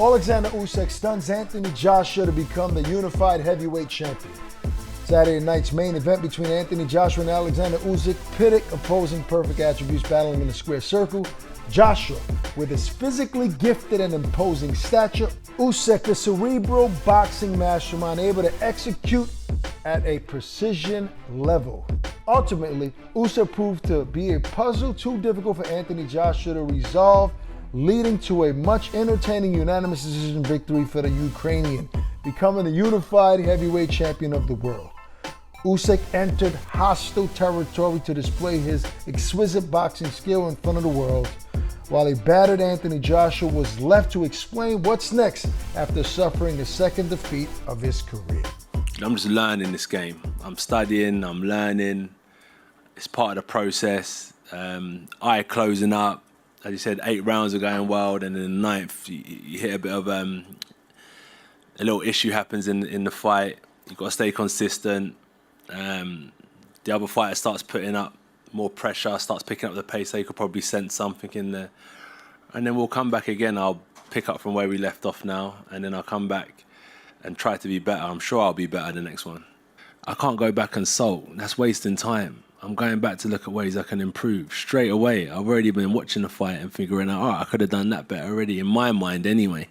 Alexander Usyk stuns Anthony Joshua to become the unified heavyweight champion. Saturday night's main event between Anthony Joshua and Alexander Usyk pitted opposing perfect attributes battling in a square circle. Joshua, with his physically gifted and imposing stature, Usyk, the cerebral boxing mastermind, able to execute at a precision level. Ultimately, Usyk proved to be a puzzle too difficult for Anthony Joshua to resolve, leading to a much entertaining unanimous decision victory for the Ukrainian, becoming the unified heavyweight champion of the world. Usyk entered hostile territory to display his exquisite boxing skill in front of the world, while a battered Anthony Joshua was left to explain what's next after suffering the second defeat of his career. I'm just learning this game. I'm studying, I'm learning. It's part of the process. Eye closing up. As you said, 8 rounds are going well, and in the 9th, you hit a bit of a little issue happens in the fight. You've got to stay consistent. The other fighter starts putting up more pressure, starts picking up the pace. They could probably sense something in there. And then we'll come back again. I'll pick up from where we left off now, and then I'll come back and try to be better. I'm sure I'll be better the next one. I can't go back and sulk. That's wasting time. I'm going back to look at ways I can improve straight away. I've already been watching the fight and figuring out, I could have done that better already in my mind anyway.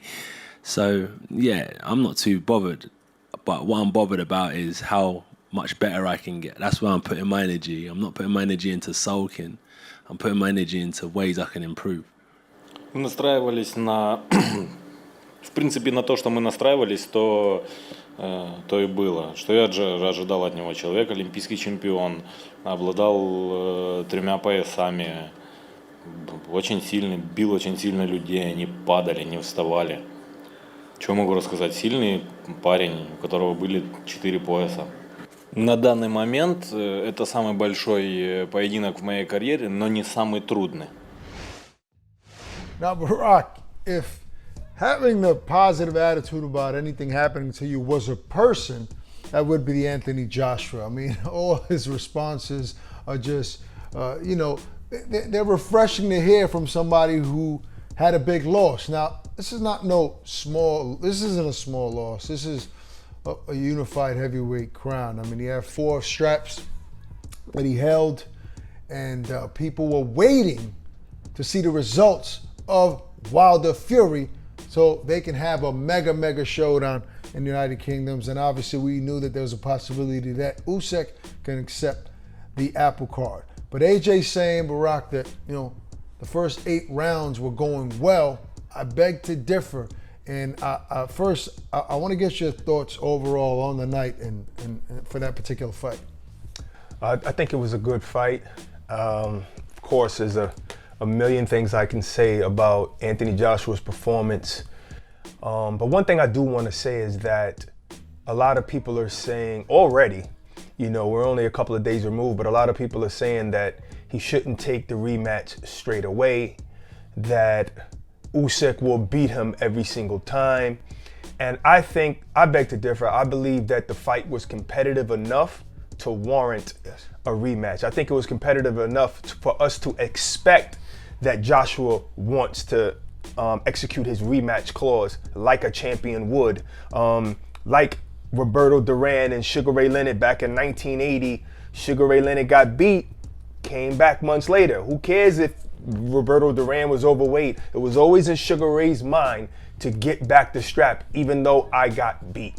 So, yeah, I'm not too bothered. But what I'm bothered about is how much better I can get. That's where I'm putting my energy. I'm not putting my energy into sulking. I'm putting my energy into ways I can improve. Мы настраивались на, в принципе, на то, что мы настраивались, то и было. Что я ожидал от него. Человек, олимпийский чемпион, обладал 3 поясами, очень сильный, бил очень сильно людей, они падали, не вставали. Что могу рассказать? Сильный парень, у которого были 4 пояса. На данный момент это самый большой поединок в моей карьере, но не самый трудный. Now, Barack, if having the positive attitude about anything happening to you was a person, that would be the Anthony Joshua. I mean, all his responses are just, they're refreshing to hear from somebody who had a big loss. Now, this isn't a small loss. This is a unified heavyweight crown. I mean, he had 4 straps that he held, and people were waiting to see the results of Wilder Fury so they can have a mega showdown in the United Kingdoms. And obviously we knew that there was a possibility that Usyk can accept the apple card. But AJ's saying, Barack, that the first 8 rounds were going well. I beg to differ. And first, I want to get your thoughts overall on the night and for that particular fight. I think it was a good fight. Of course, there's a million things I can say about Anthony Joshua's performance. But one thing I do want to say is that a lot of people are saying already, we're only a couple of days removed, but a lot of people are saying that he shouldn't take the rematch straight away, that Usyk will beat him every single time. And I beg to differ. I believe that the fight was competitive enough to warrant a rematch. I think it was competitive enough for us to expect that Joshua wants to execute his rematch clause like a champion would. Like Roberto Duran and Sugar Ray Leonard back in 1980. Sugar Ray Leonard got beat, came back months later. Who cares if Roberto Duran was overweight? It was always in Sugar Ray's mind to get back the strap, even though I got beat.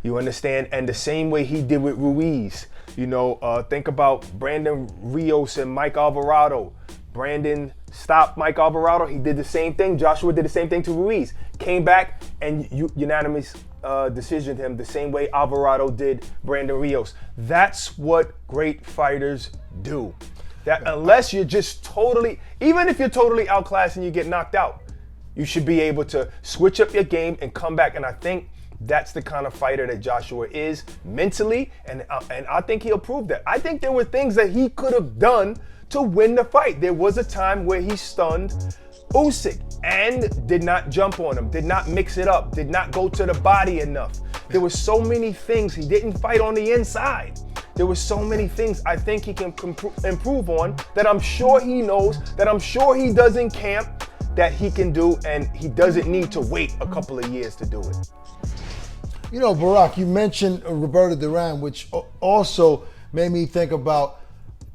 You understand? And the same way he did with Ruiz. Think about Brandon Rios and Mike Alvarado. Brandon stopped Mike Alvarado. He did the same thing. Joshua did the same thing to Ruiz. Came back and unanimous decisioned him the same way Alvarado did Brandon Rios. That's what great fighters do. That unless you're just even if you're totally outclassed and you get knocked out, you should be able to switch up your game and come back. And I think that's the kind of fighter that Joshua is mentally, and I think he'll prove that. I think there were things that he could have done to win the fight. There was a time where he stunned Usyk and did not jump on him, did not mix it up, did not go to the body enough. There were so many things. He didn't fight on the inside. There were so many things I think he can improve on that I'm sure he knows, that I'm sure he does in camp, that he can do, and he doesn't need to wait a couple of years to do it. You know, Barack, you mentioned Roberto Duran, which also made me think about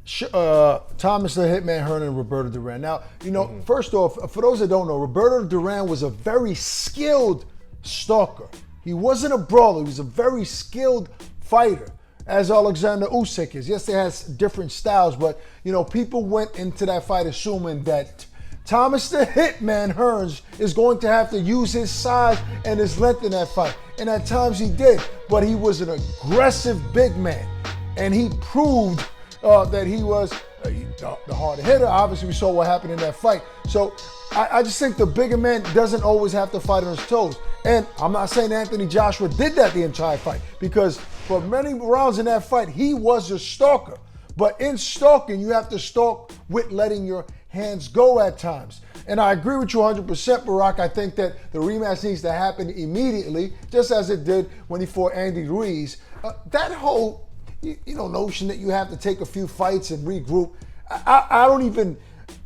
Thomas the Hitman Hearn and Roberto Duran. Now, you know, first off, for those that don't know, Roberto Duran was a very skilled stalker. He wasn't a brawler. He was a very skilled fighter, as Alexander Usyk is. Yes, they has different styles, but, you know, people went into that fight assuming that Thomas the Hitman Hearns is going to have to use his size and his length in that fight. And at times he did, but he was an aggressive big man. And he proved that he was the harder hitter. Obviously, we saw what happened in that fight. So I just think the bigger man doesn't always have to fight on his toes. And I'm not saying Anthony Joshua did that the entire fight, because for many rounds in that fight, he was a stalker. But in stalking, you have to stalk with letting your hands go at times. And I agree with you 100%, Barack. I think that the rematch needs to happen immediately, just as it did when he fought Andy Ruiz. That whole notion that you have to take a few fights and regroup, I don't even,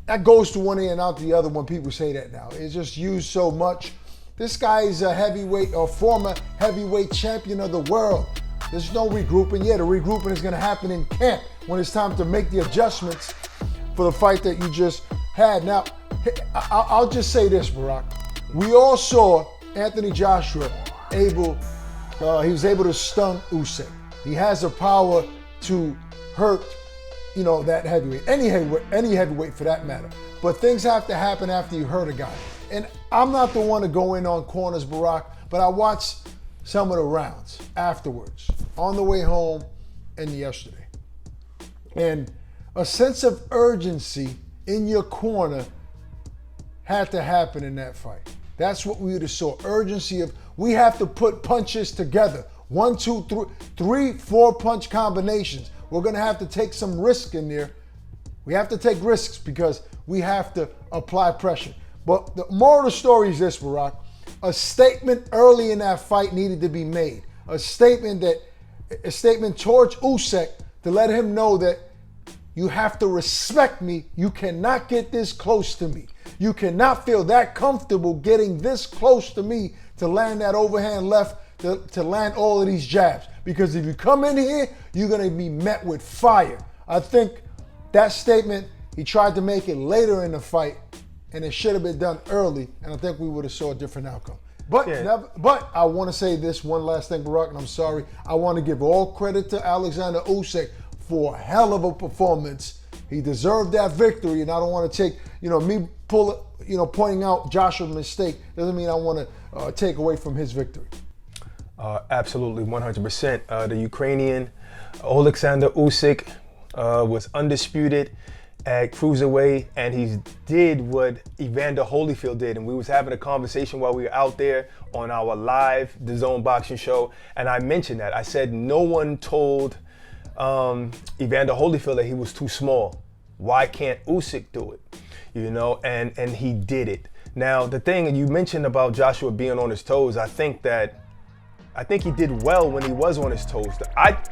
that goes to one ear and out the other when people say that now. It's just used so much. This guy is a heavyweight, or former heavyweight champion of the world. There's no regrouping. Yeah, the regrouping is going to happen in camp when it's time to make the adjustments for the fight that you just had. Now, I'll just say this, Barack. We all saw Anthony Joshua he was able to stun Usyk. He has the power to hurt, that heavyweight, any heavyweight for that matter. But things have to happen after you hurt a guy. And I'm not the one to go in on corners, Barack, but I watched some of the rounds afterwards, on the way home and yesterday. And a sense of urgency in your corner had to happen in that fight. That's what we would have saw. Urgency of, we have to put punches together. 1, 2, 3, 4 punch combinations. We're going to have to take some risk in there. We have to take risks because we have to apply pressure. But the moral of the story is this, Barack. A statement early in that fight needed to be made. A statement towards Usyk to let him know that you have to respect me. You cannot get this close to me. You cannot feel that comfortable getting this close to me to land that overhand left, to land all of these jabs. Because if you come in here, you're going to be met with fire. I think that statement, he tried to make it later in the fight, and it should have been done early, and I think we would have saw a different outcome. But I want to say this one last thing, Barack, and I'm sorry. I want to give all credit to Alexander Usyk for a hell of a performance. He deserved that victory, and I don't want to take, me pointing out Joshua's mistake doesn't mean I want to take away from his victory. Absolutely, 100%. The Ukrainian Alexander Usyk was undisputed at cruiserweight, and he did what Evander Holyfield did. And we was having a conversation while we were out there on our live Dazn boxing show, and I mentioned that. I said no one told Evander Holyfield that he was too small. Why can't Usyk do it? And he did it. Now, the thing you mentioned about Joshua being on his toes, I think he did well when he was on his toes.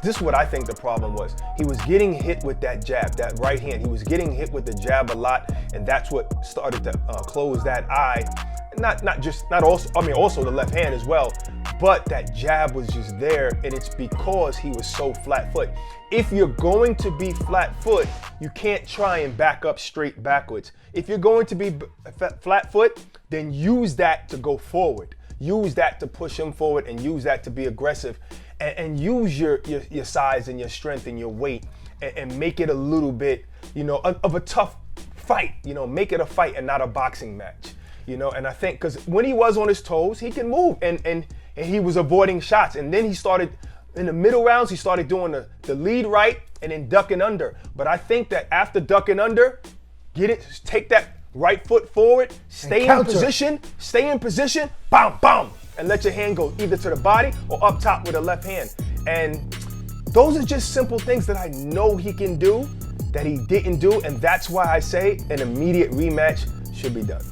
This is what I think the problem was. He was getting hit with that jab, that right hand. He was getting hit with the jab a lot, and that's what started to close that eye. Also the left hand as well. But that jab was just there, and it's because he was so flat foot. If you're going to be flat foot, you can't try and back up straight backwards. If you're going to be flat foot, then use that to go forward. Use that to push him forward, and use that to be aggressive, and use your size and your strength and your weight, and make it a little bit, of a tough fight. Make it a fight and not a boxing match. And I think because when he was on his toes, he can move, and he was avoiding shots. And then he started, in the middle rounds, he started doing the lead right and then ducking under. But I think that after ducking under, take that right foot forward, stay in position, bam, bam, and let your hand go either to the body or up top with a left hand. And those are just simple things that I know he can do that he didn't do, and that's why I say an immediate rematch should be done.